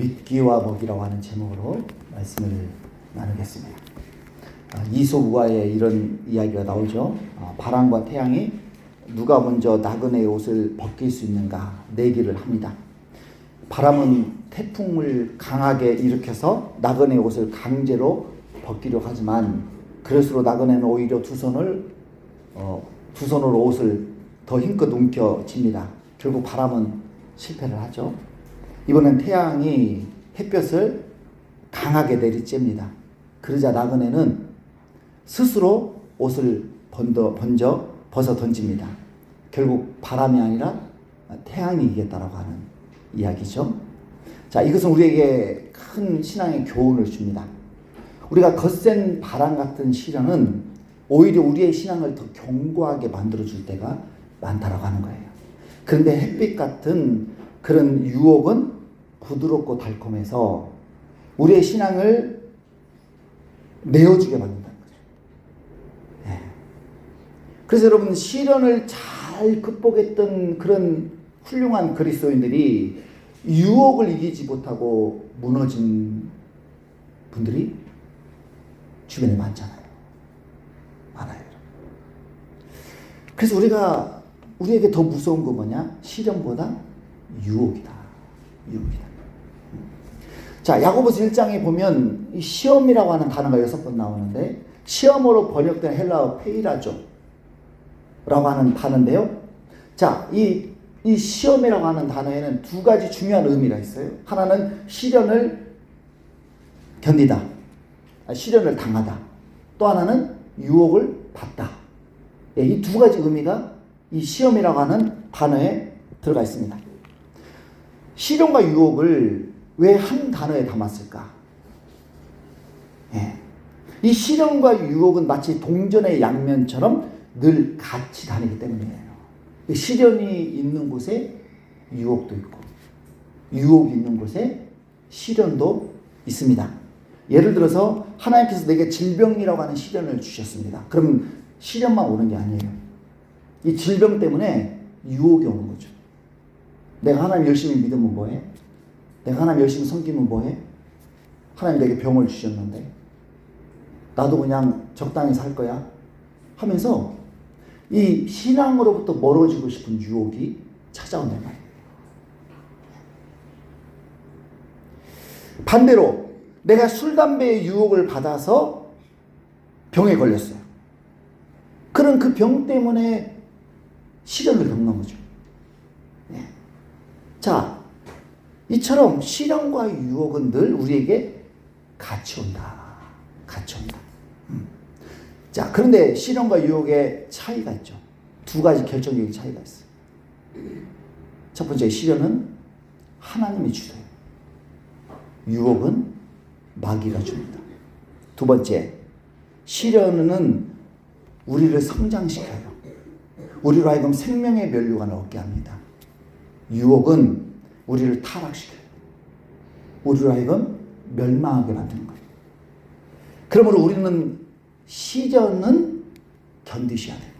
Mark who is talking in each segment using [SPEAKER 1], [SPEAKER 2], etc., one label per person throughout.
[SPEAKER 1] 믿기와 먹이라고 하는 제목으로 말씀을 나누겠습니다. 이솝우화에 이런 이야기가 나오죠. 바람과 태양이 누가 먼저 나그네의 옷을 벗길 수 있는가 내기를 합니다. 바람은 태풍을 강하게 일으켜서 나그네의 옷을 강제로 벗기려고 하지만 그럴수록 나그네는 오히려 두 손으로 옷을 더 힘껏 움켜쥡니다. 결국 바람은 실패를 하죠. 이번엔 태양이 햇볕을 강하게 내리쬐니다. 그러자 나그네는 스스로 옷을 번져 벗어 던집니다. 결국 바람이 아니라 태양이 이겼다라고 하는 이야기죠. 자, 이것은 우리에게 큰 신앙의 교훈을 줍니다. 우리가 거센 바람 같은 시련은 오히려 우리의 신앙을 더 견고하게 만들어줄 때가 많다라고 하는 거예요. 그런데 햇빛 같은 그런 유혹은 부드럽고 달콤해서 우리의 신앙을 내어주게 만든다는 거죠. 네. 그래서 여러분, 시련을 잘 극복했던 그런 훌륭한 그리스도인들이 유혹을 이기지 못하고 무너진 분들이 주변에 많잖아요. 많아요. 그래서 우리에게 더 무서운 거 뭐냐? 시련보다 유혹이다. 유혹이다. 자, 야고보서 1장에 보면 이 시험이라고 하는 단어가 6번 나오는데, 시험으로 번역된 헬라어 페이라조 라고 하는 단어인데요. 자, 이 시험이라고 하는 단어에는 두 가지 중요한 의미가 있어요. 하나는 시련을 견디다, 시련을 당하다. 또 하나는 유혹을 받다. 이 두 가지 의미가 이 시험이라고 하는 단어에 들어가 있습니다. 시련과 유혹을 왜 한 단어에 담았을까? 이 시련과 유혹은 마치 동전의 양면처럼 늘 같이 다니기 때문이에요. 시련이 있는 곳에 유혹도 있고, 유혹이 있는 곳에 시련도 있습니다. 예를 들어서 하나님께서 내게 질병이라고 하는 시련을 주셨습니다. 그러면 시련만 오는 게 아니에요. 이 질병 때문에 유혹이 오는 거죠. 내가 하나님 열심히 믿으면 뭐해? 내가 하나님 열심히 섬기면 뭐해? 하나님 내게 병을 주셨는데 나도 그냥 적당히 살 거야 하면서 이 신앙으로부터 멀어지고 싶은 유혹이 찾아온단 말이에요. 반대로 내가 술, 담배의 유혹을 받아서 병에 걸렸어요. 그런 그 병 때문에 시련을 겪는 거죠. 네. 자, 이처럼 시련과 유혹은 늘 우리에게 같이 온다. 같이 온다. 자, 그런데 시련과 유혹의 차이가 있죠. 두 가지 결정적인 차이가 있어요. 첫 번째, 시련은 하나님이 주세요. 유혹은 마귀가 줍니다. 두 번째, 시련은 우리를 성장시켜요. 우리로 하여금 생명의 면류관을 얻게 합니다. 유혹은 우리를 타락시켜요. 우리로 하여금 멸망하게 만드는 거예요. 그러므로 우리는 시련은 견디셔야 돼요.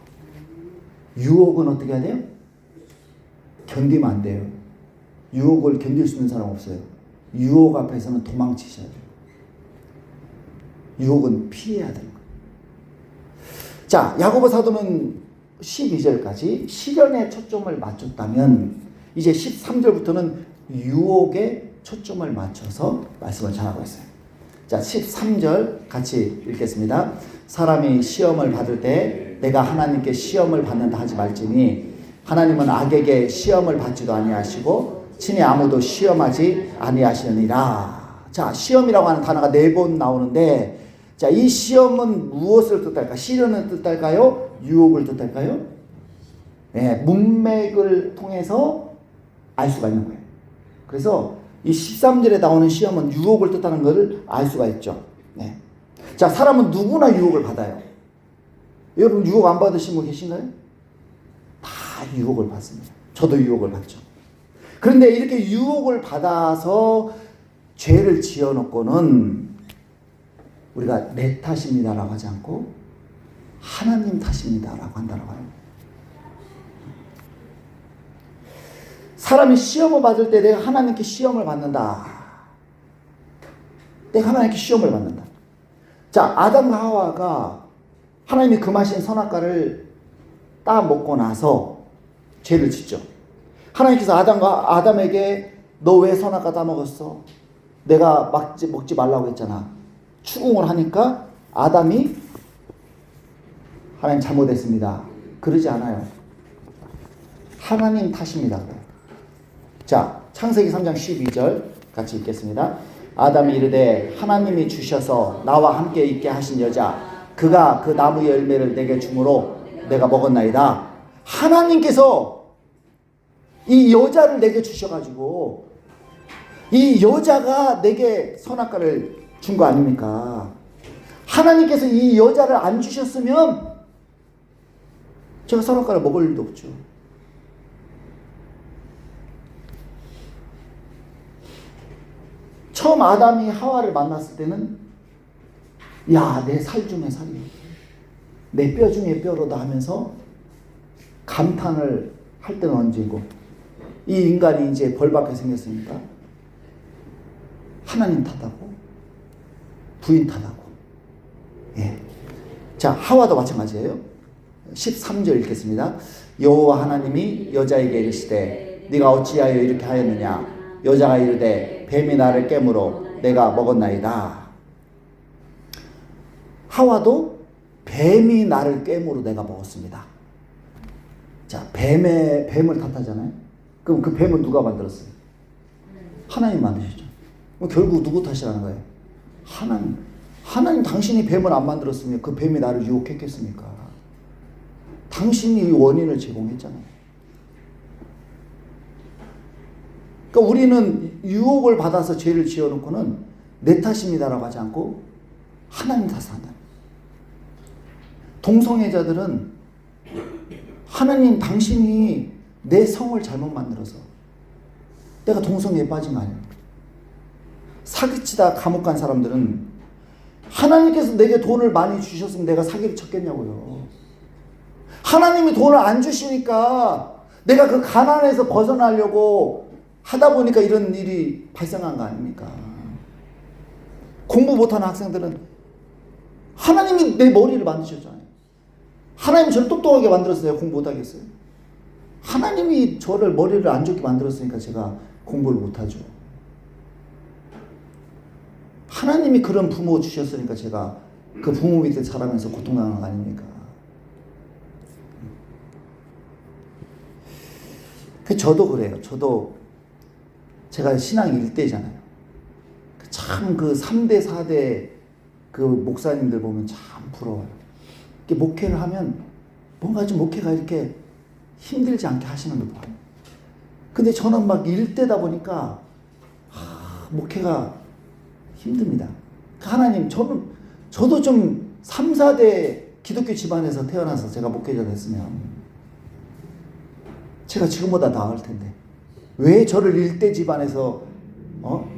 [SPEAKER 1] 유혹은 어떻게 해야 돼요? 견디면 안 돼요. 유혹을 견딜 수 있는 사람 없어요. 유혹 앞에서는 도망치셔야 돼요. 유혹은 피해야 되는 거예요. 자, 야고보 사도는 12절까지 시련에 초점을 맞췄다면 이제 13절부터는 유혹에 초점을 맞춰서 말씀을 전하고 있어요. 자, 13절 같이 읽겠습니다. 사람이 시험을 받을 때 내가 하나님께 시험을 받는다 하지 말지니 하나님은 악에게 시험을 받지도 아니하시고 친히 아무도 시험하지 아니하시느니라. 자, 시험이라고 하는 단어가 4번 나오는데, 자, 이 시험은 무엇을 뜻할까? 시련을 뜻할까요? 유혹을 뜻할까요? 네, 문맥을 통해서 알 수가 있는 거예요. 그래서 이 13절에 나오는 시험은 유혹을 뜻하는 것을 알 수가 있죠. 네. 자, 사람은 누구나 유혹을 받아요. 여러분, 유혹 안 받으신 분 계신가요? 다 유혹을 받습니다. 저도 유혹을 받죠. 그런데 이렇게 유혹을 받아서 죄를 지어놓고는 우리가 내 탓입니다라고 하지 않고 하나님 탓입니다라고 한다라고 합니다. 사람이 시험을 받을 때 내가 하나님께 시험을 받는다. 내가 하나님께 시험을 받는다. 자, 아담과 하와가 하나님이 금하신 선악과를 따 먹고 나서 죄를 짓죠. 하나님께서 아담에게 너 왜 선악과 따 먹었어? 내가 먹지 말라고 했잖아. 추궁을 하니까 아담이 하나님 잘못했습니다. 그러지 않아요. 하나님 탓입니다. 자, 창세기 3장 12절 같이 읽겠습니다. 아담이 이르되 하나님이 주셔서 나와 함께 있게 하신 여자 그가 그 나무 열매를 내게 주므로 내가 먹었나이다. 하나님께서 이 여자를 내게 주셔가지고 이 여자가 내게 선악과를 준 거 아닙니까? 하나님께서 이 여자를 안 주셨으면 제가 선악과를 먹을 일도 없죠. 처음 아담이 하와를 만났을 때는 야, 내 살 중에 살이 내 뼈 중에 뼈로다 하면서 감탄을 할 때는 언제고 이 인간이 이제 벌받게 생겼으니까 하나님 탓하고 부인 탓하고. 예. 자, 하와도 마찬가지예요. 13절 읽겠습니다. 여호와 하나님이 여자에게 이르시되 네가 어찌하여 이렇게 하였느냐. 여자가 이르되 뱀이 나를 깨물어 내가 먹었나이다. 하와도 뱀이 나를 깨물어 내가 먹었습니다. 자, 뱀을 탓하잖아요. 그럼 그 뱀은 누가 만들었어요? 하나님 만드셨죠. 결국 누구 탓이라는 거예요? 하나님 당신이 뱀을 안 만들었으면 그 뱀이 나를 유혹했겠습니까? 당신이 이 원인을 제공했잖아요. 그러니까 우리는 유혹을 받아서 죄를 지어놓고는 내 탓입니다라고 하지 않고 하나님 탓을 한다. 동성애자들은 하나님 당신이 내 성을 잘못 만들어서 내가 동성애에 빠진 거 아닙니까? 사기치다 감옥 간 사람들은 하나님께서 내게 돈을 많이 주셨으면 내가 사기를 쳤겠냐고요. 하나님이 돈을 안 주시니까 내가 그 가난에서 벗어나려고 하다 보니까 이런 일이 발생한 거 아닙니까? 공부 못하는 학생들은 하나님이 내 머리를 만드셨잖아요. 하나님이 저를 똑똑하게 만들었어요. 공부 못하겠어요? 하나님이 저를 머리를 안 좋게 만들었으니까 제가 공부를 못하죠. 하나님이 그런 부모 주셨으니까 제가 그 부모 밑에 자라면서 고통당하는 거 아닙니까? 저도 그래요. 저도 제가 신앙 일대잖아요. 참 그 3대, 4대 그 목사님들 보면 참 부러워요. 이렇게 목회를 하면 뭔가 좀 목회가 이렇게 힘들지 않게 하시는 걸 봐요. 근데 저는 막 일대다 보니까 목회가 힘듭니다. 하나님, 저도 좀 3, 4대 기독교 집안에서 태어나서 제가 목회자 됐으면 제가 지금보다 나을 텐데 왜 저를 일대 집안에서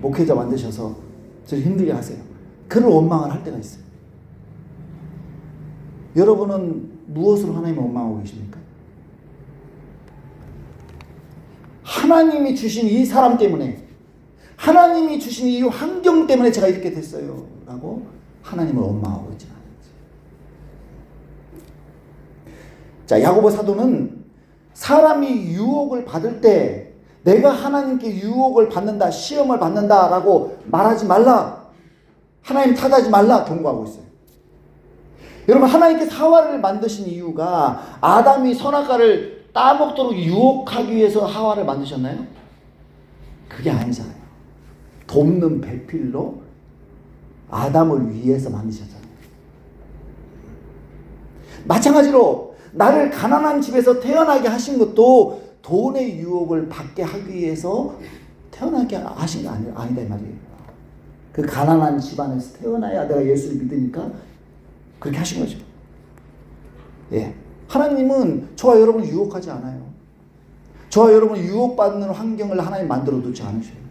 [SPEAKER 1] 목회자 만드셔서 저를 힘들게 하세요? 그런 원망을 할 때가 있어요. 여러분은 무엇으로 하나님을 원망하고 계십니까? 하나님이 주신 이 사람 때문에, 하나님이 주신 이 환경 때문에 제가 이렇게 됐어요 라고 하나님을 원망하고 있지 않아요. 자, 야고보 사도는 사람이 유혹을 받을 때 내가 하나님께 유혹을 받는다, 시험을 받는다 라고 말하지 말라, 하나님 탓하지 말라 경고하고 있어요. 여러분, 하나님께서 하와를 만드신 이유가 아담이 선악과를 따먹도록 유혹하기 위해서 하와를 만드셨나요? 그게 아니잖아요. 돕는 배필로 아담을 위해서 만드셨잖아요. 마찬가지로 나를 가난한 집에서 태어나게 하신 것도 돈의 유혹을 받게 하기 위해서 태어나게 하신 게 아니다 이 말이에요. 그 가난한 집안에서 태어나야 내가 예수를 믿으니까 그렇게 하신 거죠. 예. 하나님은 저와 여러분을 유혹하지 않아요. 저와 여러분을 유혹받는 환경을 하나님 만들어 놓지 않으셔요.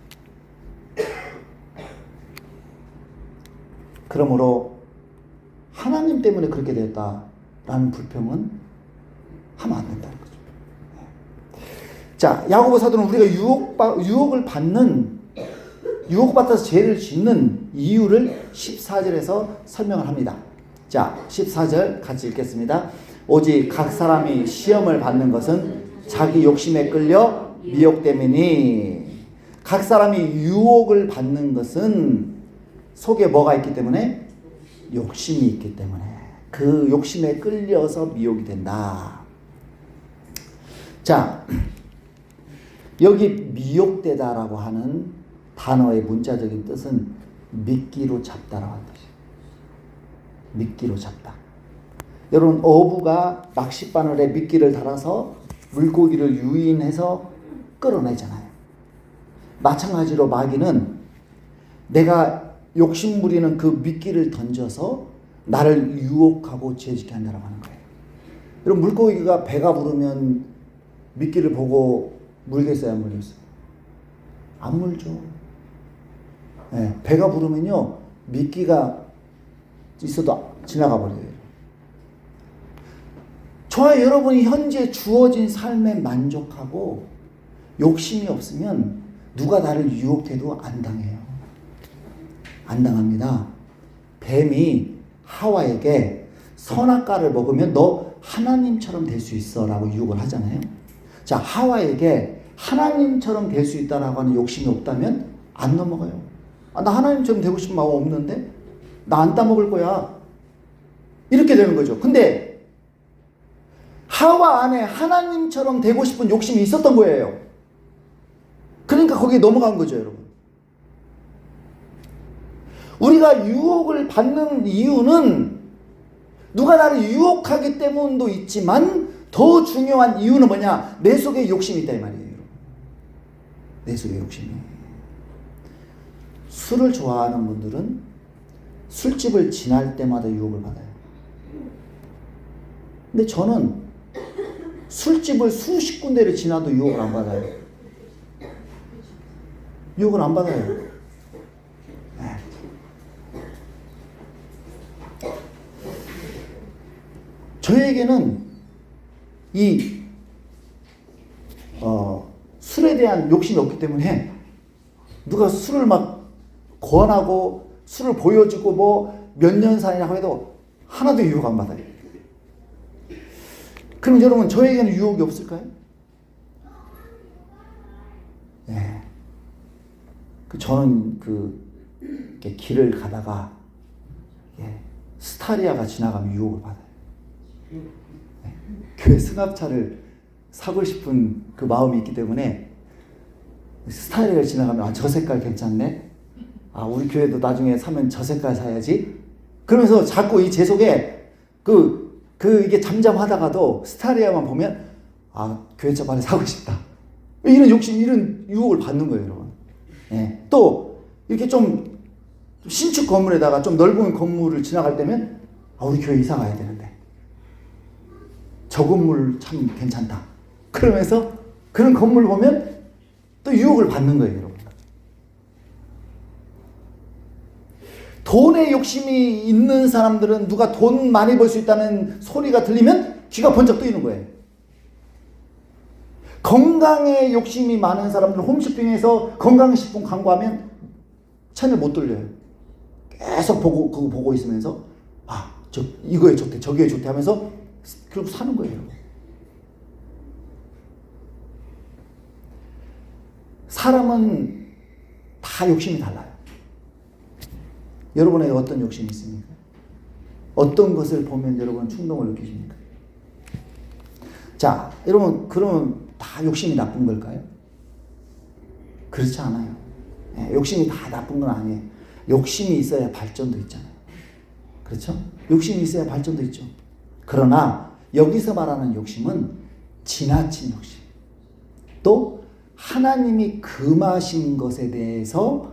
[SPEAKER 1] 그러므로 하나님 때문에 그렇게 됐다라는 불평은 하면 안 된다는 거죠. 자, 야고보 사도는 우리가 유혹을 받는 유혹받아서 죄를 짓는 이유를 14절에서 설명을 합니다. 자, 14절 같이 읽겠습니다. 오직 각 사람이 시험을 받는 것은 자기 욕심에 끌려 미혹됨이니. 각 사람이 유혹을 받는 것은 속에 뭐가 있기 때문에? 욕심이 있기 때문에. 그 욕심에 끌려서 미혹이 된다. 자, 여기 미혹되다라고 하는 단어의 문자적인 뜻은 미끼로 잡다라고 하는 뜻이에요. 미끼로 잡다. 여러분, 어부가 낚싯바늘에 미끼를 달아서 물고기를 유인해서 끌어내잖아요. 마찬가지로 마귀는 내가 욕심부리는 그 미끼를 던져서 나를 유혹하고 죄짓게 한다고 하는 거예요. 여러분, 물고기가 배가 부르면 미끼를 보고 물겠어요, 안 물겠어요? 안 물죠. 네, 배가 부르면요, 미끼가 있어도 지나가 버려요. 저와 여러분이 현재 주어진 삶에 만족하고 욕심이 없으면 누가 나를 유혹해도 안 당해요. 안 당합니다. 뱀이 하와에게 선악과를 먹으면 너 하나님처럼 될 수 있어 라고 유혹을 하잖아요. 자, 하와에게 하나님처럼 될 수 있다라고 하는 욕심이 없다면 안 넘어가요. 아, 나 하나님처럼 되고 싶은 마음 없는데? 나 안 따먹을 거야. 이렇게 되는 거죠. 근데 하와 안에 하나님처럼 되고 싶은 욕심이 있었던 거예요. 그러니까 거기에 넘어간 거죠, 여러분. 우리가 유혹을 받는 이유는 누가 나를 유혹하기 때문도 있지만 더 중요한 이유는 뭐냐? 내 속에 욕심이 있다 이 말이에요. 여러분. 내 속에 욕심이. 술을 좋아하는 분들은 술집을 지날 때마다 유혹을 받아요. 근데 저는 술집을 수십 군데를 지나도 유혹을 안 받아요. 유혹을 안 받아요. 네. 저에게는 이 술에 대한 욕심이 없기 때문에 누가 술을 막 권하고 술을 보여주고 뭐 몇 년 사이라고 해도 하나도 유혹 안 받아요. 그럼 여러분, 저에게는 유혹이 없을까요? 네. 저는 길을 가다가 스타리아가 지나가면 유혹을 받아요. 네. 교회 승합차를 사고 싶은 그 마음이 있기 때문에 스타리아를 지나가면 아, 저 색깔 괜찮네. 아, 우리 교회도 나중에 사면 저 색깔 사야지. 그러면서 자꾸 제 속에 이게 잠잠하다가도 스타리아만 보면 아, 교회차 빨리 사고 싶다. 이런 욕심, 이런 유혹을 받는 거예요, 여러분. 예. 또 이렇게 좀 신축 건물에다가 좀 넓은 건물을 지나갈 때면 아, 우리 교회 이사 가야 되는데 저 건물 참 괜찮다. 그러면서 그런 건물 보면 또 유혹을 받는 거예요, 여러분. 돈에 욕심이 있는 사람들은 누가 돈 많이 벌 수 있다는 소리가 들리면 귀가 번쩍 뜨이는 거예요. 건강에 욕심이 많은 사람들은 홈쇼핑에서 건강식품 광고하면 채널 못 돌려요. 계속 그거 보고 있으면서 아, 이거에 좋대, 저기에 좋대 하면서 결국 사는 거예요. 사람은 다 욕심이 달라요. 여러분에게 어떤 욕심이 있습니까? 어떤 것을 보면 여러분은 충동을 느끼십니까? 자, 여러분, 그러면 다 욕심이 나쁜 걸까요? 그렇지 않아요. 네, 욕심이 다 나쁜 건 아니에요. 욕심이 있어야 발전도 있잖아요. 그렇죠? 욕심이 있어야 발전도 있죠. 그러나 여기서 말하는 욕심은 지나친 욕심. 또 하나님이 금하신 것에 대해서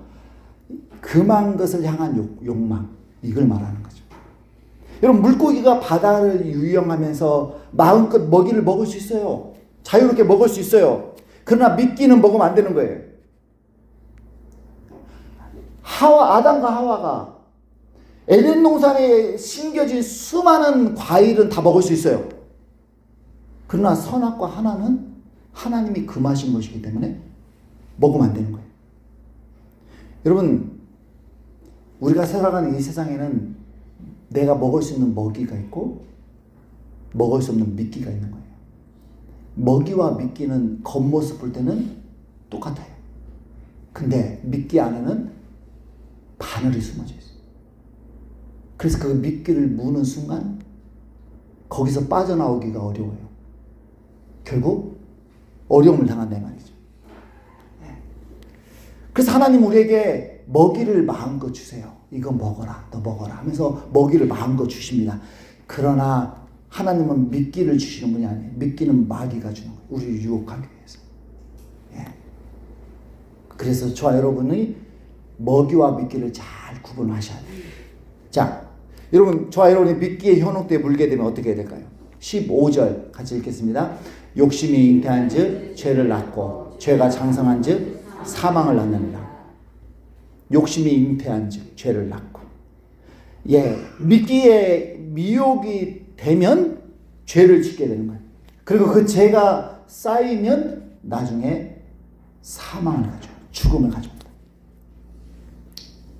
[SPEAKER 1] 금한 것을 향한 욕망, 이걸 말하는 거죠. 여러분, 물고기가 바다를 유영하면서 마음껏 먹이를 먹을 수 있어요. 자유롭게 먹을 수 있어요. 그러나 미끼는 먹으면 안 되는 거예요. 아담과 하와가 에덴 동산에 심겨진 수많은 과일은 다 먹을 수 있어요. 그러나 선악과 하나는 하나님이 금하신 것이기 때문에 먹으면 안 되는 거예요. 여러분, 우리가 살아가는 이 세상에는 내가 먹을 수 있는 먹이가 있고 먹을 수 없는 미끼가 있는 거예요. 먹이와 미끼는 겉모습 볼 때는 똑같아요. 근데 미끼 안에는 바늘이 숨어져 있어요. 그래서 그 미끼를 무는 순간 거기서 빠져나오기가 어려워요. 결국 어려움을 당한단 말이죠. 그래서 하나님 우리에게 먹이를 마음껏 주세요. 이거 먹어라, 너 먹어라 하면서 먹이를 마음껏 주십니다. 그러나 하나님은 미끼를 주시는 분이 아니에요. 미끼는 마귀가 주는 거예요. 우리를 유혹하기 위해서. 그래서 저와 여러분이 먹이와 미끼를 잘 구분하셔야 돼요. 자, 여러분, 저와 여러분이 미끼의 현혹대에 물게 되면 어떻게 해야 될까요? 15절 같이 읽겠습니다. 욕심이 잉태한 즉 죄를 낳고 죄가 장성한 즉 사망을 낳느니라. 욕심이 잉태한 즉 죄를 낳고. 미끼에 미혹이 되면 죄를 짓게 되는 거예요. 그리고 그 죄가 쌓이면 나중에 사망을 가져요. 죽음을 가져옵니다.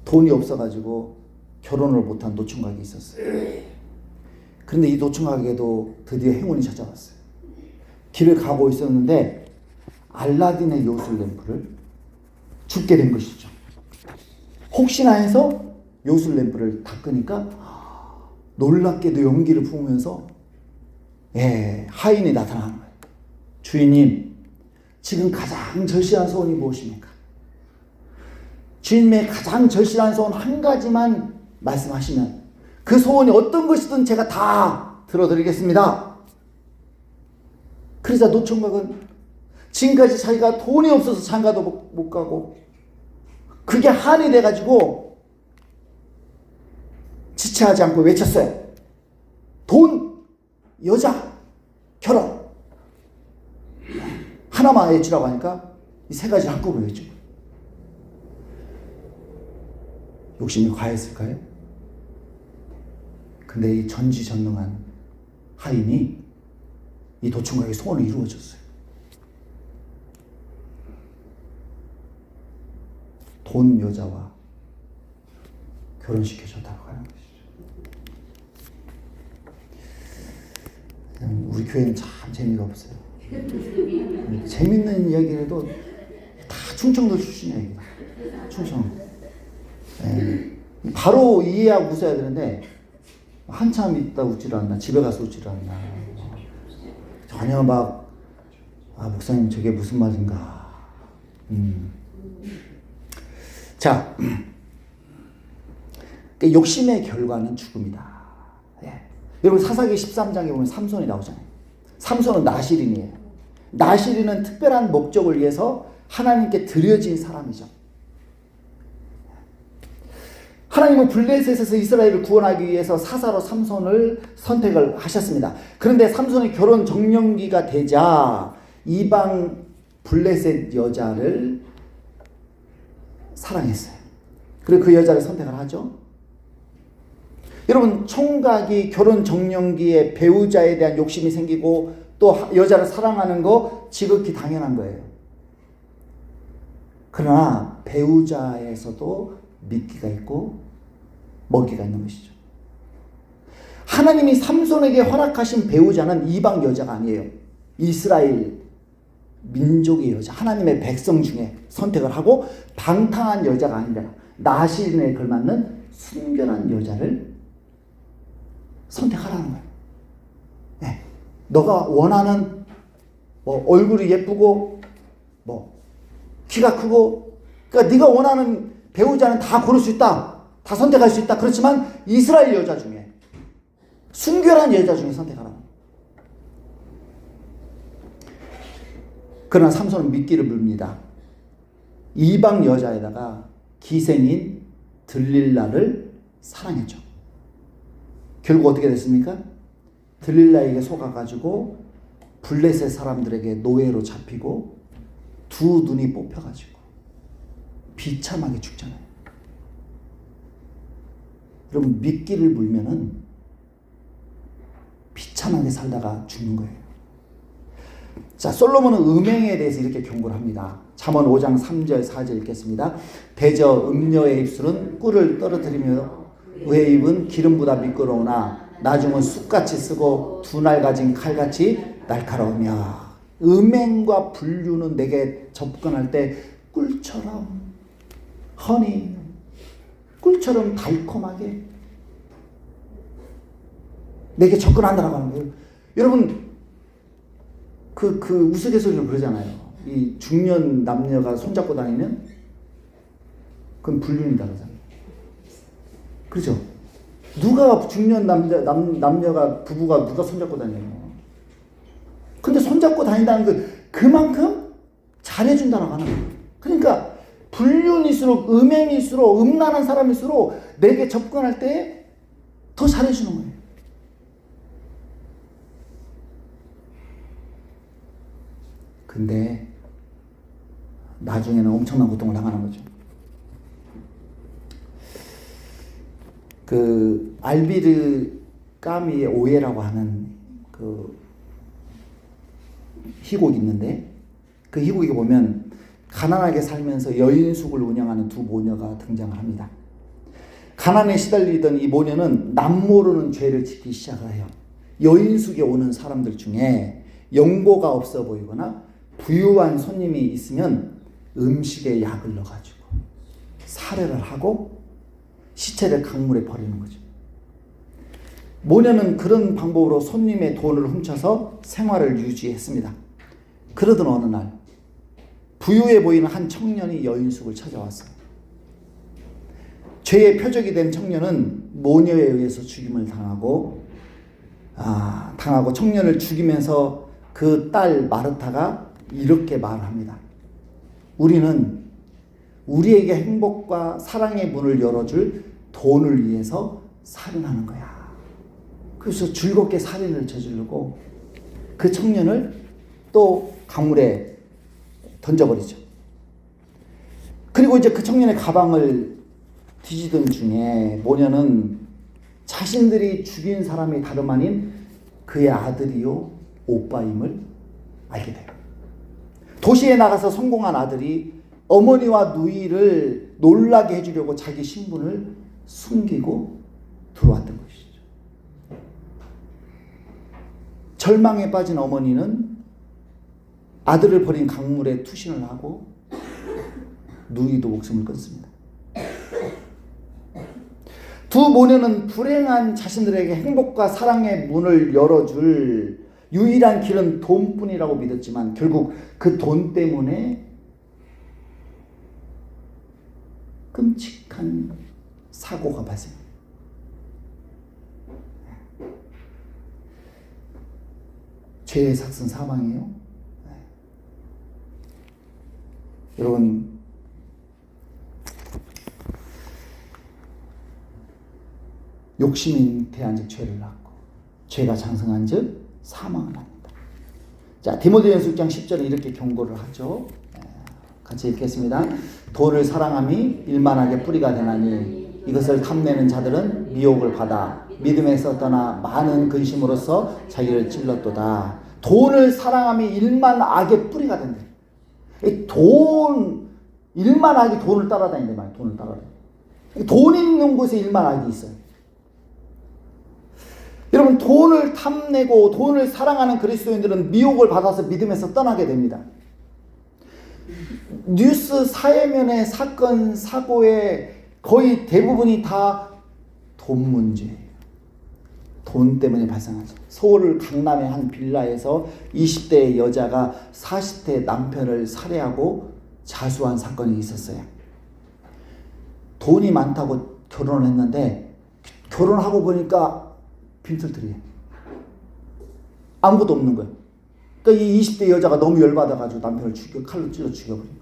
[SPEAKER 1] 돈이 없어가지고 결혼을 못한 노총각이 있었어요. 그런데 이 노총각에게도 드디어 행운이 찾아왔어요. 길을 가고 있었는데 알라딘의 요술램프를 줍게 된 것이죠. 혹시나 해서 요술램프를 닦으니까 놀랍게도 연기를 품으면서 하인이 나타나는 거예요. 주인님, 지금 가장 절실한 소원이 무엇입니까? 주인의 가장 절실한 소원 한 가지만 말씀하시면 그 소원이 어떤 것이든 제가 다 들어드리겠습니다. 그러자 노총각은 지금까지 자기가 돈이 없어서 장가도 못 가고 그게 한이 돼가지고 지체하지 않고 외쳤어요. 돈, 여자, 결혼. 하나만 외치라고 하니까 이 세 가지를 한꺼번에 외쳐. 욕심이 과했을까요? 근데 이 전지전능한 하인이 이 도청각의 소원을 이루어줬어요. 돈 여자와 결혼시켜줬다고 하는 것이죠. 우리 교회는 참 재미가 없어요. 재밌는 이야기를 해도 다 충청도 출신이에요. 충청. 바로 이해하고 웃어야 되는데 한참 있다 웃지를 않나, 집에 가서 웃지를 않나, 전혀 막 목사님 저게 무슨 말인가. 자, 욕심의 결과는 죽음이다. 여러분 사사기 13장에 보면 삼손이 나오잖아요. 삼손은 나실인이에요. 나실인은 특별한 목적을 위해서 하나님께 드려진 사람이죠. 하나님은 블레셋에서 이스라엘을 구원하기 위해서 사사로 삼손을 선택을 하셨습니다. 그런데 삼손이 결혼 적령기가 되자 이방 블레셋 여자를 사랑했어요. 그리고 그 여자를 선택을 하죠. 여러분, 총각이 결혼 적령기에 배우자에 대한 욕심이 생기고 또 여자를 사랑하는 거 지극히 당연한 거예요. 그러나 배우자에서도 미끼가 있고 먹이가 있는 것이죠. 하나님이 삼손에게 허락하신 배우자는 이방 여자가 아니에요. 이스라엘 민족의 여자, 하나님의 백성 중에 선택을 하고 방탕한 여자가 아니라 나실인에 걸맞는 순결한 여자를 선택하라는 거예요. 너가 원하는 얼굴이 예쁘고 키가 크고, 그러니까 네가 원하는 배우자는 다 고를 수 있다, 다 선택할 수 있다. 그렇지만 이스라엘 여자 중에 순결한 여자 중에 선택하라는 거예요. 그러나 삼손은 미끼를 물습니다. 이방 여자에다가 기생인 들릴라를 사랑했죠. 결국 어떻게 됐습니까? 들릴라에게 속아가지고 블레셋 사람들에게 노예로 잡히고 두 눈이 뽑혀가지고 비참하게 죽잖아요. 여러분, 미끼를 물면은 비참하게 살다가 죽는 거예요. 자, 솔로몬은 음행에 대해서 이렇게 경고를 합니다. 잠언 5장 3절 4절 읽겠습니다. 대저 음녀의 입술은 꿀을 떨어뜨리며 그의 입은 기름보다 미끄러우나 나중은 쑥같이 쓰고 두 날 가진 칼같이 날카로우며. 음행과 불륜은 내게 접근할 때 꿀처럼 허니, 꿀처럼 달콤하게 내게 접근한다라고 하는 거예요. 여러분, 그 우스갯소리를 그러잖아요. 이 중년 남녀가 손잡고 다니면 그건 불륜이다 그러잖아요. 그렇죠? 누가 중년 남녀가 부부가 누가 손잡고 다녀요? 근데 손잡고 다닌다는 건 그만큼 잘해준다라고 하는 거예요. 그러니까 불륜일수록 음행일수록 음란한 사람일수록 내게 접근할 때 더 잘해주는 거예요. 근데 나중에는 엄청난 고통을 당하는 거죠. 그 알비르 까미의 오해라고 하는 그 희곡이 있는데, 그 희곡에 보면 가난하게 살면서 여인숙을 운영하는 두 모녀가 등장을 합니다. 가난에 시달리던 이 모녀는 남모르는 죄를 짓기 시작을 해요. 여인숙에 오는 사람들 중에 연고가 없어 보이거나 부유한 손님이 있으면 음식에 약을 넣어가지고 살해를 하고 시체를 강물에 버리는 거죠. 모녀는 그런 방법으로 손님의 돈을 훔쳐서 생활을 유지했습니다. 그러던 어느 날 부유해 보이는 한 청년이 여인숙을 찾아왔어요. 죄의 표적이 된 청년은 모녀에 의해서 죽임을 당하고 청년을 죽이면서 그 딸 마르타가 이렇게 말합니다. 우리는 우리에게 행복과 사랑의 문을 열어줄 돈을 위해서 살인하는 거야. 그래서 즐겁게 살인을 저지르고 그 청년을 또 강물에 던져버리죠. 그리고 이제 그 청년의 가방을 뒤지던 중에 모녀는 자신들이 죽인 사람이 다름 아닌 그의 아들이요 오빠임을 알게 돼요. 도시에 나가서 성공한 아들이 어머니와 누이를 놀라게 해주려고 자기 신분을 숨기고 들어왔던 것이죠. 절망에 빠진 어머니는 아들을 버린 강물에 투신을 하고 누이도 목숨을 끊습니다. 두 모녀는 불행한 자신들에게 행복과 사랑의 문을 열어줄 유일한 길은 돈뿐이라고 믿었지만 결국 그 돈 때문에 끔찍한 사고가 발생합니다. 죄의 삭은 사망이에요. 여러분, 욕심이 잉태한 즉 죄를 낳고 죄가 장성한 즉 사망을 합니다. 자, 디모데전서 6장 10절에 이렇게 경고를 하죠. 같이 읽겠습니다. 돈을 사랑함이 일만하게 뿌리가 되나니 이것을 탐내는 자들은 미혹을 받아 믿음에서 떠나 많은 근심으로써 자기를 찔렀도다. 돈을 사랑함이 일만 악의 뿌리가 된다. 일만 악이 돈을 따라다닌다 말이야. 돈을 따라다닌다. 돈 있는 곳에 일만 악이 있어요. 여러분, 돈을 탐내고 돈을 사랑하는 그리스도인들은 미혹을 받아서 믿음에서 떠나게 됩니다. 뉴스 사회면의 사건, 사고의 거의 대부분이 다 돈 문제예요. 돈 때문에 발생하죠. 서울 강남의 한 빌라에서 20대 여자가 40대 남편을 살해하고 자수한 사건이 있었어요. 돈이 많다고 결혼을 했는데 결혼하고 보니까 빈털터리예요. 아무것도 없는 거예요. 그러니까 이 20대 여자가 너무 열받아가지고 남편을 칼로 찔러 죽여버린 거예요.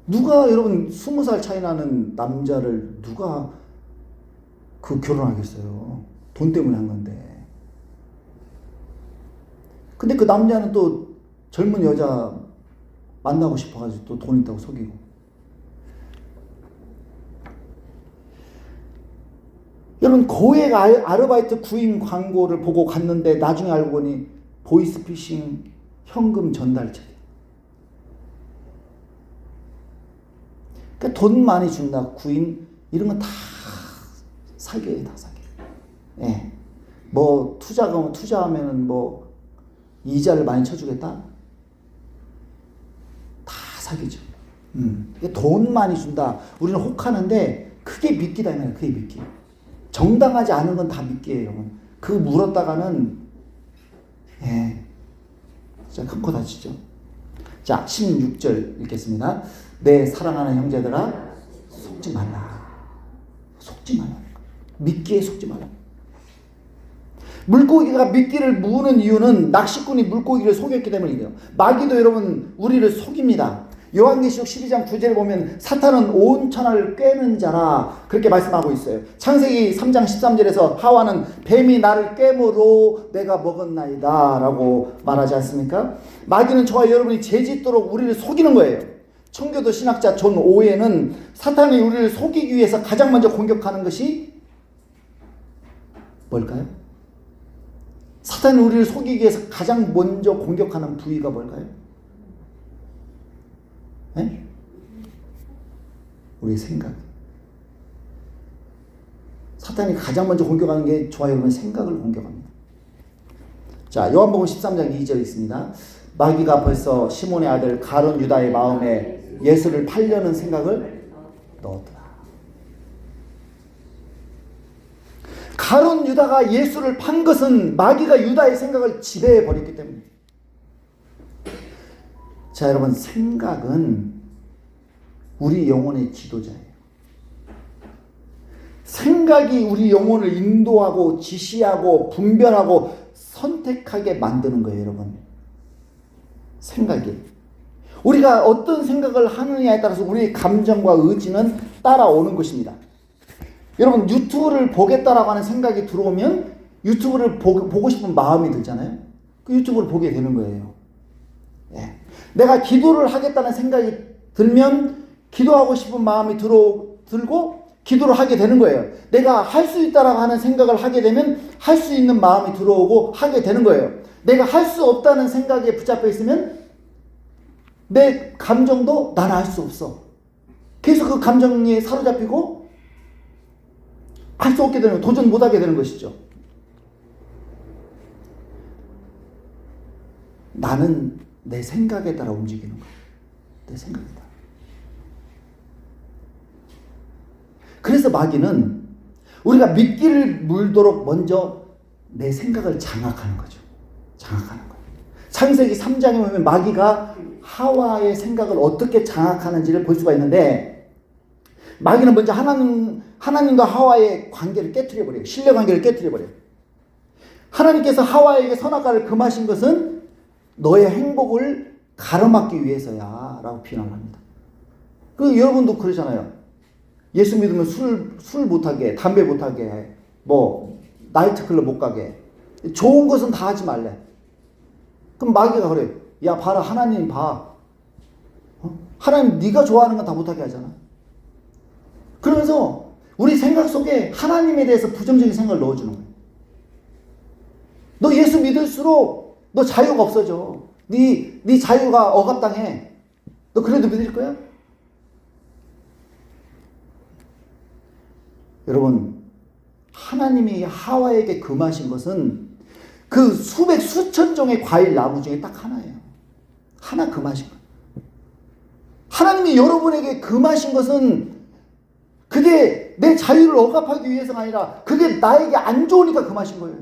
[SPEAKER 1] 누가, 여러분, 20살 차이 나는 남자를 누가 결혼하겠어요? 돈 때문에 한 건데. 근데 그 남자는 또 젊은 여자 만나고 싶어가지고 또 돈 있다고 속이고. 여러분 고액 아르바이트 구인 광고를 보고 갔는데 나중에 알고 보니 보이스피싱 현금 전달책이에요. 그러니까 돈 많이 준다 구인 이런 건 다 사기예요. 다 사기. 예. 뭐 투자금 투자하면은 뭐 이자를 많이 쳐주겠다? 다 사기죠. 돈 많이 준다. 우리는 혹하는데 그게 미끼다 이 말이에요. 그게 미끼. 정당하지 않은 건 다 미끼예요, 여러분. 그거 물었다가는 진짜 큰 코 다치죠. 자, 16절 읽겠습니다. 내 사랑하는 형제들아 속지 말라. 속지 말라. 미끼에 속지 말라. 물고기가 미끼를 무는 이유는 낚시꾼이 물고기를 속였기 때문이에요. 마귀도 여러분 우리를 속입니다. 요한계시록 12장 9절에 보면 사탄은 온 천하를 꿰는 자라 그렇게 말씀하고 있어요. 창세기 3장 13절에서 하와는 뱀이 나를 꿰므로 내가 먹었나이다 라고 말하지 않습니까? 마귀는 저와 여러분이 죄짓도록 우리를 속이는 거예요. 청교도 신학자 존 오웬은 사탄이 우리를 속이기 위해서 가장 먼저 공격하는 것이 뭘까요? 사탄이 우리를 속이기 위해서 가장 먼저 공격하는 부위가 뭘까요? 네? 우리의 생각. 사탄이 가장 먼저 공격하는 게 저와 여러분의 생각을 공격합니다. 자, 요한복음 13장 2절 있습니다. 마귀가 벌써 시몬의 아들 가룟 유다의 마음에 예수를 팔려는 생각을 넣었더라. 가룟 유다가 예수를 판 것은 마귀가 유다의 생각을 지배해 버렸기 때문입니다. 자, 여러분, 생각은 우리 영혼의 지도자예요. 생각이 우리 영혼을 인도하고 지시하고 분별하고 선택하게 만드는 거예요, 여러분. 생각이. 우리가 어떤 생각을 하느냐에 따라서 우리의 감정과 의지는 따라오는 것입니다. 여러분, 유튜브를 보겠다라고 하는 생각이 들어오면 유튜브를 보고 싶은 마음이 들잖아요. 그 유튜브를 보게 되는 거예요. 예. 내가 기도를 하겠다는 생각이 들면 기도하고 싶은 마음이 들고 기도를 하게 되는 거예요. 내가 할 수 있다라고 하는 생각을 하게 되면 할 수 있는 마음이 들어오고 하게 되는 거예요. 내가 할 수 없다는 생각에 붙잡혀 있으면 내 감정도 나는 할 수 없어. 계속 그 감정에 사로잡히고 할 수 없게 되는, 도전 못하게 되는 것이죠. 나는 내 생각에 따라 움직이는 거야. 내 생각에 따라. 그래서 마귀는 우리가 미끼를 물도록 먼저 내 생각을 장악하는 거죠. 장악하는 거예요. 창세기 3장에 보면 마귀가 하와의 생각을 어떻게 장악하는지를 볼 수가 있는데, 마귀는 먼저 하나님과 하와의 관계를 깨트려버려요. 신뢰 관계를 깨트려버려요. 하나님께서 하와에게 선악과를 금하신 것은 너의 행복을 가로막기 위해서야 라고 비난을 합니다. 그 여러분도 그러잖아요. 예수 믿으면 술 못하게, 담배 못하게, 뭐 나이트클럽 못 가게, 좋은 것은 다 하지 말래. 그럼 마귀가 그래. 야, 봐라, 하나님 봐. 하나님 네가 좋아하는 건 다 못하게 하잖아. 그러면서 우리 생각 속에 하나님에 대해서 부정적인 생각을 넣어주는 거예요. 너 예수 믿을수록 너 자유가 없어져. 네 자유가 억압당해. 너 그래도 믿을 거야? 여러분, 하나님이 하와에게 금하신 것은 그 수천 종의 과일 나무 중에 딱 하나예요. 하나 금하신 거예요. 하나님이 여러분에게 금하신 것은 그게 내 자유를 억압하기 위해서가 아니라 그게 나에게 안 좋으니까 금하신 거예요.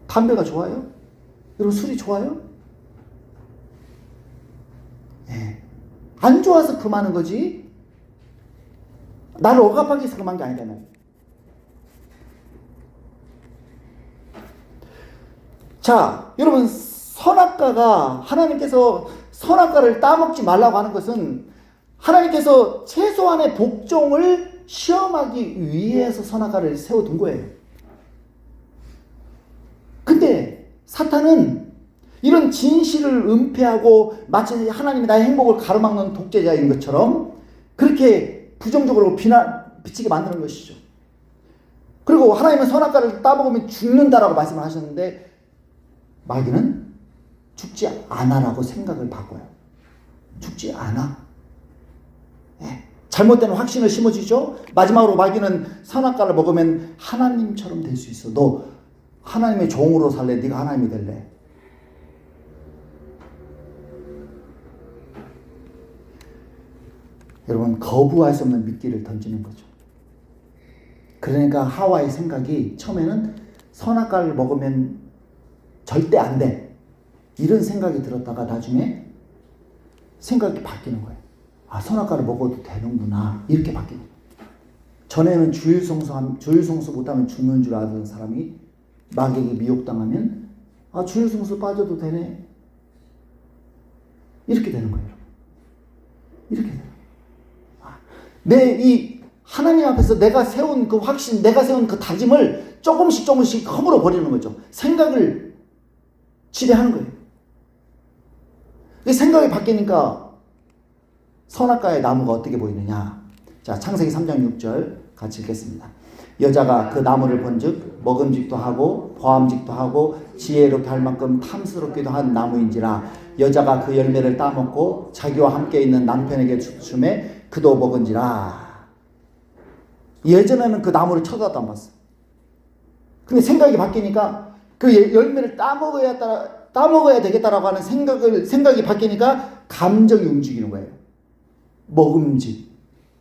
[SPEAKER 1] 담배가 좋아요? 여러분, 술이 좋아요? 네. 안 좋아서 금하는 거지 나를 억압하기 위해서 금한 게 아니잖아요. 자, 여러분, 선악과가, 하나님께서 선악과를 따먹지 말라고 하는 것은 하나님께서 최소한의 복종을 시험하기 위해서 선악과를 세워둔 거예요. 근데 사탄은 이런 진실을 은폐하고 마치 하나님이 나의 행복을 가로막는 독재자인 것처럼 그렇게 부정적으로 비치게 만드는 것이죠. 그리고 하나님은 선악과를 따먹으면 죽는다라고 말씀을 하셨는데 마귀는 죽지 않아라고 생각을 바꿔요. 죽지 않아. 예. 잘못된 확신을 심어주죠. 마지막으로 마귀는 선악과를 먹으면 하나님처럼 될 수 있어. 너 하나님의 종으로 살래? 네가 하나님이 될래? 여러분, 거부할 수 없는 미끼를 던지는 거죠. 그러니까 하와의 생각이 처음에는 선악과를 먹으면 절대 안 돼, 이런 생각이 들었다가 나중에 생각이 바뀌는 거예요. 아, 선악과를 먹어도 되는구나, 이렇게 바뀌는 거예요. 전에는 주일성수 못하면 죽는 줄 알던 사람이 마귀에게 미혹당하면 아, 주일성수 빠져도 되네, 이렇게 되는 거예요. 이렇게 돼요. 이 하나님 앞에서 내가 세운 그 확신, 내가 세운 그 다짐을 조금씩 허물어 버리는 거죠. 생각을 지배하는 거예요. 생각이 바뀌니까 선악과의 나무가 어떻게 보이느냐. 자, 창세기 3장 6절 같이 읽겠습니다. 여자가 그 나무를 본즉 먹음직도 하고 보암직도 하고 지혜롭게 할 만큼 탐스럽기도 한 나무인지라. 여자가 그 열매를 따먹고 자기와 함께 있는 남편에게 주매 그도 먹은지라. 예전에는 그 나무를 쳐다도 안 봤어. 근데 생각이 바뀌니까 그 열매를 따먹어야 되겠다라고 하는 생각이 바뀌니까 감정이 움직이는 거예요. 먹음직,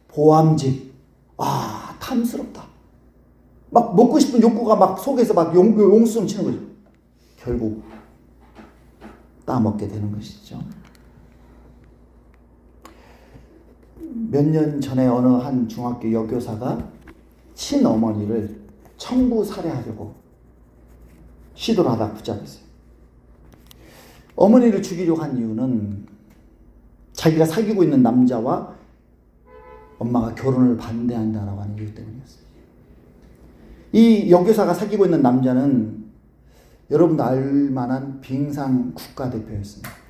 [SPEAKER 1] 보암직, 아, 탐스럽다. 막 먹고 싶은 욕구가 막 속에서 막 용수좀 치는 거죠. 결국 따먹게 되는 것이죠. 몇 년 전에 어느 한 중학교 여교사가 친어머니를 청부 살해하려고 시도를 하다 붙잡혔어요. 어머니를 죽이려고 한 이유는 자기가 사귀고 있는 남자와 엄마가 결혼을 반대한다라고 하는 이유 때문이었어요. 이 여교사가 사귀고 있는 남자는 여러분도 알만한 빙상 국가대표였습니다.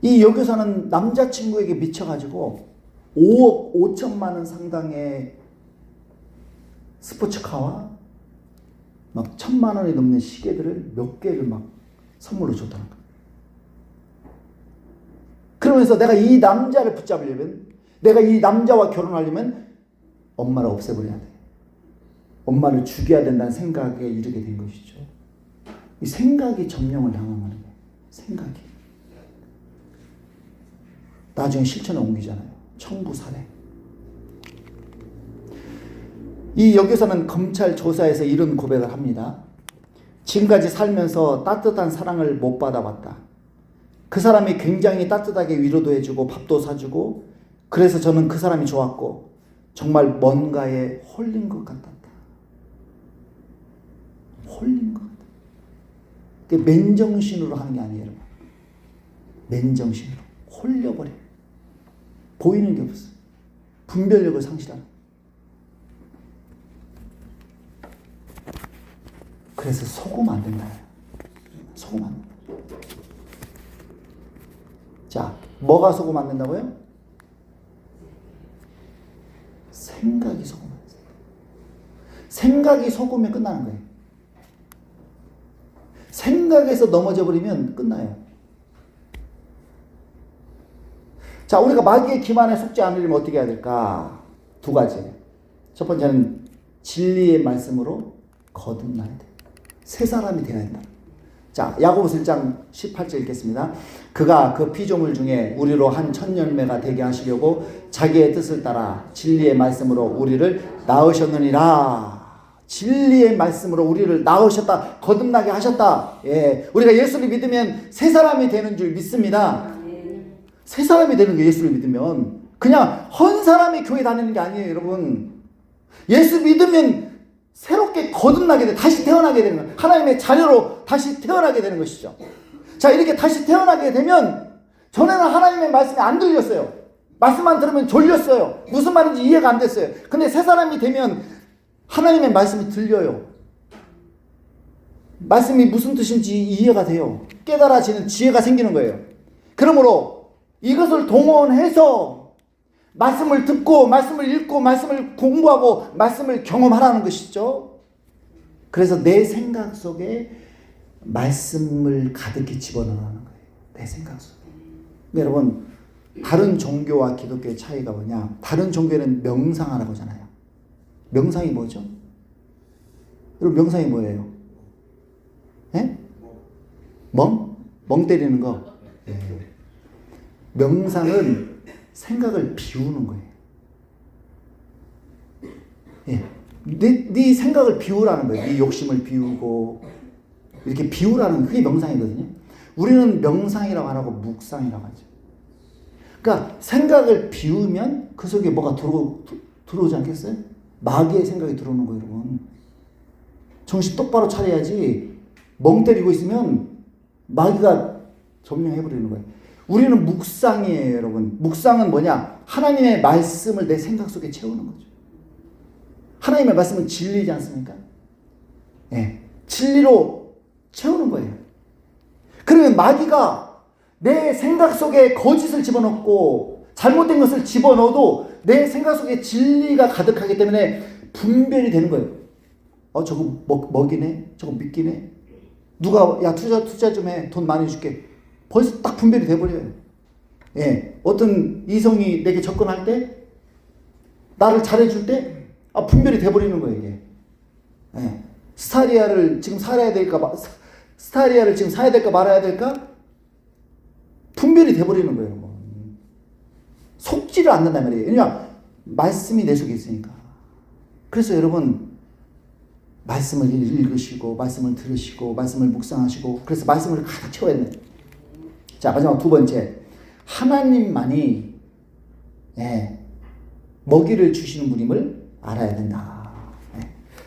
[SPEAKER 1] 이 여교사는 남자친구에게 미쳐가지고 5억 5천만 원 상당의 스포츠카와 막 1,000만 원이 넘는 시계들을 몇 개를 막 선물로 줬다는 거예요. 그러면서 내가 이 남자를 붙잡으려면, 내가 이 남자와 결혼하려면 엄마를 없애버려야 돼. 엄마를 죽여야 된다는 생각에 이르게 된 것이죠. 이 생각이 점령을 당한 거예요. 생각이. 나중에 실천에 옮기잖아요. 청부 살해. 이 여교사는 검찰 조사에서 이런 고백을 합니다. 지금까지 살면서 따뜻한 사랑을 못 받아봤다. 그 사람이 굉장히 따뜻하게 위로도 해주고 밥도 사주고, 그래서 저는 그 사람이 좋았고 정말 뭔가에 홀린 것 같았다. 홀린 것 같다. 그게 맨정신으로 하는 게 아니에요, 여러분. 맨정신으로 홀려버려. 보이는 게 없어. 분별력을 상실하는. 그래서 속으면 안 된다. 속으면 안 된다. 자, 뭐가 속으면 안 된다고요? 생각이 속으면 안 된다. 생각이 속으면 끝나는 거예요. 생각에서 넘어져 버리면 끝나요. 자, 우리가 마귀의 기만에 속지 않으려면 어떻게 해야 될까? 두 가지. 첫 번째는 진리의 말씀으로 거듭나야 돼. 새 사람이 되어야 된다. 자, 야고보서 1장 18절 읽겠습니다. 그가 그 피조물 중에 우리로 한 천열매가 되게 하시려고 자기의 뜻을 따라 진리의 말씀으로 우리를 낳으셨느니라. 진리의 말씀으로 우리를 낳으셨다. 거듭나게 하셨다. 예, 우리가 예수를 믿으면 새 사람이 되는 줄 믿습니다. 새 사람이 되는 게 예수를 믿으면 그냥 헌 사람이 교회 다니는 게 아니에요, 여러분. 예수 믿으면 새롭게 거듭나게 돼. 다시 태어나게 되는 거예요. 하나님의 자녀로 다시 태어나게 되는 것이죠. 자, 이렇게 다시 태어나게 되면 전에는 하나님의 말씀이 안 들렸어요. 말씀만 들으면 졸렸어요. 무슨 말인지 이해가 안 됐어요. 근데 새 사람이 되면 하나님의 말씀이 들려요. 말씀이 무슨 뜻인지 이해가 돼요. 깨달아지는 지혜가 생기는 거예요. 그러므로 이것을 동원해서 말씀을 듣고 말씀을 읽고 말씀을 공부하고 말씀을 경험하라는 것이죠. 그래서 내 생각 속에 말씀을 가득히 집어넣는 거예요. 내 생각 속에. 여러분, 다른 종교와 기독교의 차이가 뭐냐? 다른 종교는 명상하라고 하잖아요. 명상이 뭐죠? 여러분, 명상이 뭐예요? 예? 멍 때리는 거. 예. 명상은 생각을 비우는 거예요. 예. 네 생각을 비우라는 거예요. 네 욕심을 비우고 이렇게 비우라는 그게 명상이거든요. 우리는 명상이라고 안 하고 묵상이라고 하죠. 그러니까 생각을 비우면 그 속에 뭐가 들어오지 않겠어요? 마귀의 생각이 들어오는 거예요, 여러분. 정신 똑바로 차려야지. 멍 때리고 있으면 마귀가 점령해버리는 거예요. 우리는 묵상이에요, 여러분. 묵상은 뭐냐? 하나님의 말씀을 내 생각 속에 채우는 거죠. 하나님의 말씀은 진리지 않습니까? 네, 진리로 채우는 거예요. 그러면 마귀가 내 생각 속에 거짓을 집어넣고 잘못된 것을 집어넣어도 내 생각 속에 진리가 가득하기 때문에 분별이 되는 거예요. 저거 먹이네? 저거 믿기네? 누가 야 투자 좀 해. 돈 많이 줄게. 벌써 딱 분별이 돼버려요. 예, 어떤 이성이 내게 접근할 때 나를 잘해줄 때 분별이 돼버리는 거예요, 이게. 예. 스타리아를 지금 사야 될까, 스타리아를 지금 사야 될까 말아야 될까? 분별이 돼버리는 거예요. 속지를 않는단 말이에요. 왜냐면 말씀이 내 속에 있으니까. 그래서 여러분, 말씀을 읽으시고, 말씀을 들으시고, 말씀을 묵상하시고, 그래서 말씀을 가득 채워야 돼요. 자, 마지막 두 번째. 하나님만이, 먹이를 주시는 분임을 알아야 된다.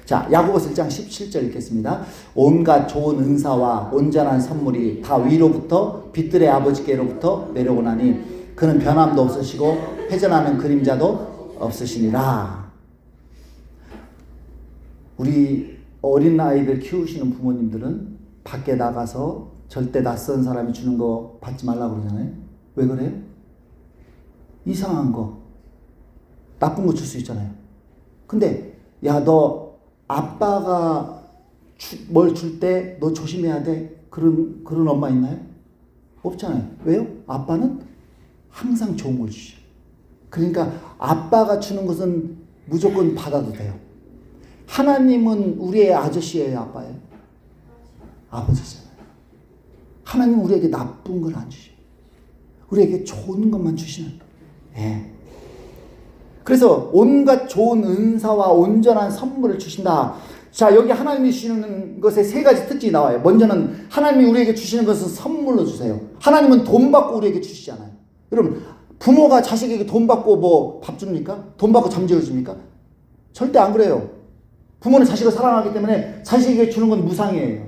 [SPEAKER 1] 자, 야고보서 1장 17절 읽겠습니다. 온갖 좋은 은사와 온전한 선물이 다 위로부터 빛들의 아버지께로부터 내려오나니 그는 변함도 없으시고 회전하는 그림자도 없으시니라. 우리 어린 아이들 키우시는 부모님들은 밖에 나가서 절대 낯선 사람이 주는 거 받지 말라고 그러잖아요. 왜 그래요? 이상한 거, 나쁜 거 줄 수 있잖아요. 근데 야, 너 아빠가 뭘 줄 때 너 조심해야 돼. 그런 엄마 있나요? 없잖아요. 왜요? 아빠는 항상 좋은 걸 주셔. 그러니까 아빠가 주는 것은 무조건 받아도 돼요. 하나님은 우리의 아저씨예요, 아빠예요? 아버지잖아요. 하나님은 우리에게 나쁜 걸 안 주셔. 우리에게 좋은 것만 주시는. 예. 그래서 온갖 좋은 은사와 온전한 선물을 주신다. 자, 여기 하나님이 주시는 것에 세 가지 특징이 나와요. 먼저는 하나님이 우리에게 주시는 것은 선물로 주세요. 하나님은 돈 받고 우리에게 주시잖아요. 여러분, 부모가 자식에게 돈 받고 뭐 밥 줍니까? 돈 받고 잠재워 줍니까? 절대 안 그래요. 부모는 자식을 사랑하기 때문에 자식에게 주는 건 무상이에요.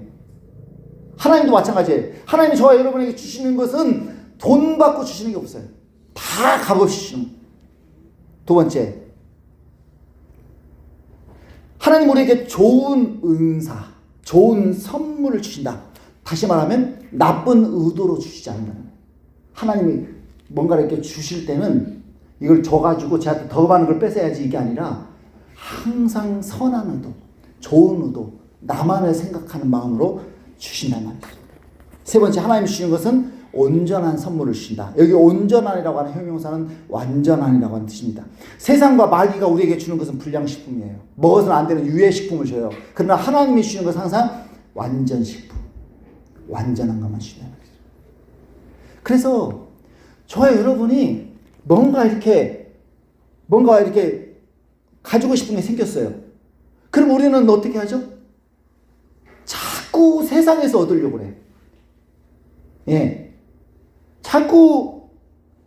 [SPEAKER 1] 하나님도 마찬가지예요. 하나님이 저와 여러분에게 주시는 것은 돈 받고 주시는 게 없어요. 다 값없이 주시는 거예요. 두 번째, 하나님 우리에게 좋은 은사, 좋은 선물을 주신다. 다시 말하면 나쁜 의도로 주시지 않는다는 거예요. 하나님이 뭔가를 이렇게 주실 때는 이걸 줘가지고 제한테 더 많은 걸 뺏어야지 이게 아니라 항상 선한 의도, 좋은 의도, 나만을 생각하는 마음으로 주신단 말이에요. 세 번째, 하나님이 주시는 것은 온전한 선물을 주신다. 여기 온전한이라고 하는 형용사는 완전한이라고 하는 뜻입니다. 세상과 마귀가 우리에게 주는 것은 불량식품이에요. 먹어서는 안 되는 유해식품을 줘요. 그러나 하나님이 주시는 것은 항상 완전식품, 완전한 것만 주신다는 거죠. 그래서 저와 여러분이 뭔가 이렇게 가지고 싶은 게 생겼어요. 그럼 우리는 어떻게 하죠? 자꾸 세상에서 얻으려고 그래. 예. 자꾸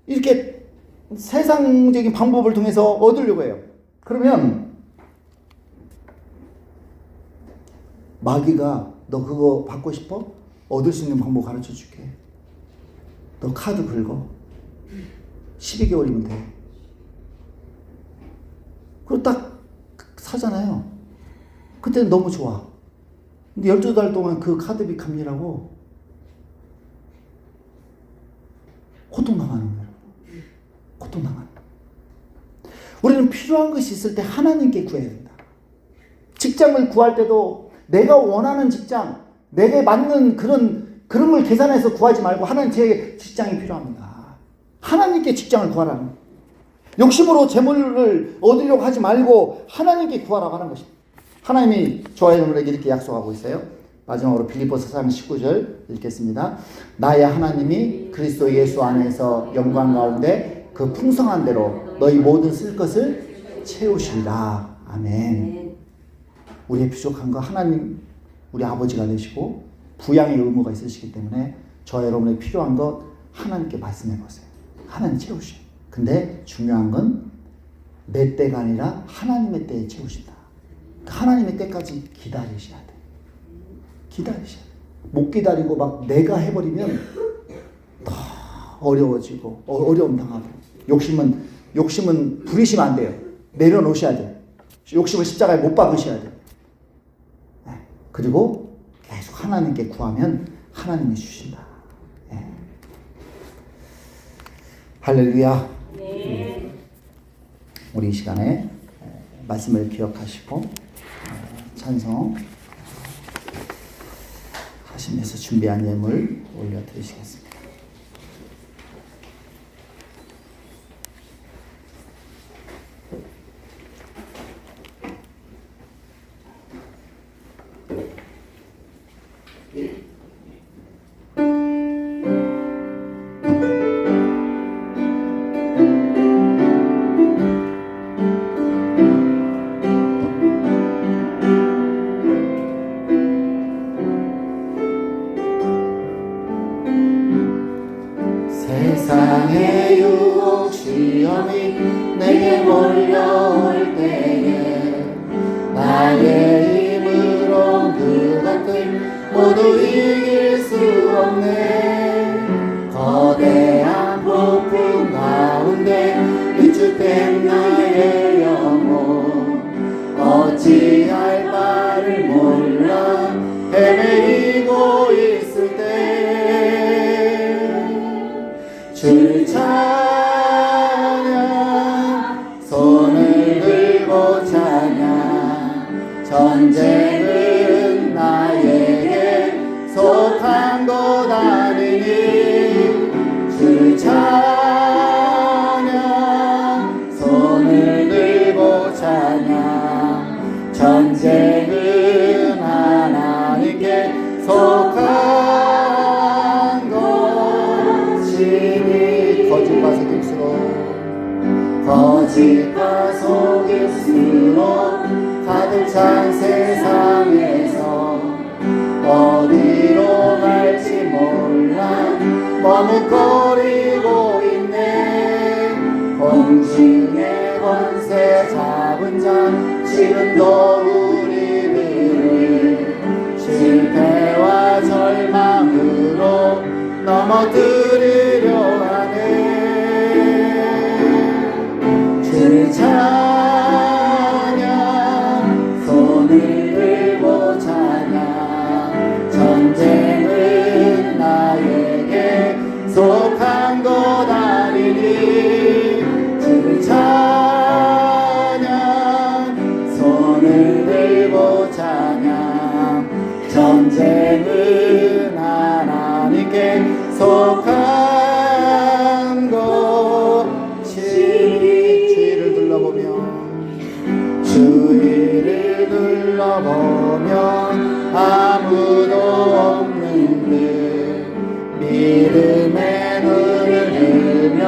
[SPEAKER 1] 이렇게 세상적인 방법을 통해서 얻으려고 해요. 그러면 마귀가 너 그거 받고 싶어? 얻을 수 있는 방법 가르쳐 줄게. 너 카드 긁어. 12개월이면 돼. 그리고 딱 사잖아요. 그때는 너무 좋아. 근데 12달 동안 그 카드비 갚느라고 고통당하는 거예요. 고통당하는 거예요. 우리는 필요한 것이 있을 때 하나님께 구해야 된다. 직장을 구할 때도 내가 원하는 직장, 내게 맞는 그런 걸 계산해서 구하지 말고 하나님 제 직장이 필요합니다. 하나님께 직장을 구하라는 거예요. 욕심으로 재물을 얻으려고 하지 말고 하나님께 구하라고 하는 것입니다. 하나님이 저와 여러분에게 이렇게 약속하고 있어요. 마지막으로 빌립보서 4장 19절 읽겠습니다. 나의 하나님이 그리스도 예수 안에서 영광 가운데 그 풍성한 대로 너희 모든 쓸 것을 채우시리라. 아멘. 우리의 부족한 거 하나님 우리 아버지가 되시고 부양의 의무가 있으시기 때문에 저와 여러분의 필요한 것 하나님께 말씀해 보세요. 하나님 채우셔. 근데 중요한 건 내 때가 아니라 하나님의 때에 채우신다. 하나님의 때까지 기다리셔야 돼. 기다리셔야 돼. 못 기다리고 막 내가 해버리면 더 어려워지고 어려움 당하고 욕심은 부리시면 안 돼요. 내려놓으셔야 돼요. 욕심을 십자가에 못 박으셔야 돼요. 그리고 계속 하나님께 구하면 하나님이 주신다. 할렐루야. 우리 이 시간에 말씀을 기억하시고 찬송 하시면서 준비한 예물 올려드리시겠습니다.
[SPEAKER 2] 세상의 유혹 시험이 내게 몰려올 때에 나의 힘으로 그것들 모두 이길 수 없네. 거대한 폭풍 가운데 위축된 나의 영혼 어찌할 바를 몰라 헤매이고 있을 때 주를 찬양 손을 들고 찬양 전쟁은 나에게 속한 것 아니니 주를 찬양 손을 들고 찬양 전쟁은 하나님께 속한 거짓과 속임수로 가득 찬 세상에서 어디로 갈지 몰라 머뭇거리고 있네. 공중의 권세 잡은 자 지금도 우리들을 실패와 절망으로 넘어뜨리려 하네. 주를 찬양 손을 들고 찬양 전쟁은 나에게 속한 것 아니니 주를 찬양 손을 들고 찬양 전쟁은 하나님께 속한 것이니. 주위를 둘러보면 아무도 없는데 믿음의 눈을 들면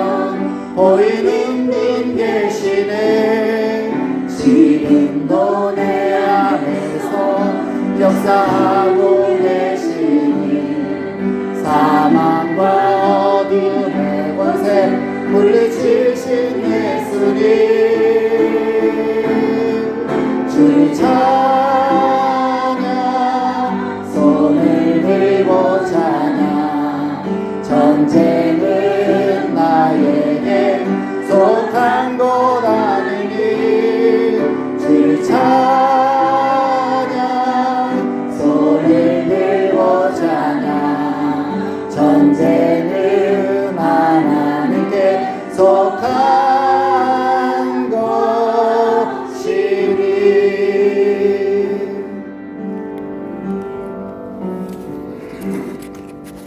[SPEAKER 2] 보이는 분 계시네. 지금도 내 안에서 역사하고 계시니 사망과 어둠의 권세 물리치신 예수님 주를 찬양 손을 들고 찬양 전쟁은 나에게 속한 것 아니니 주를 찬양 손을 들고 찬양 전쟁은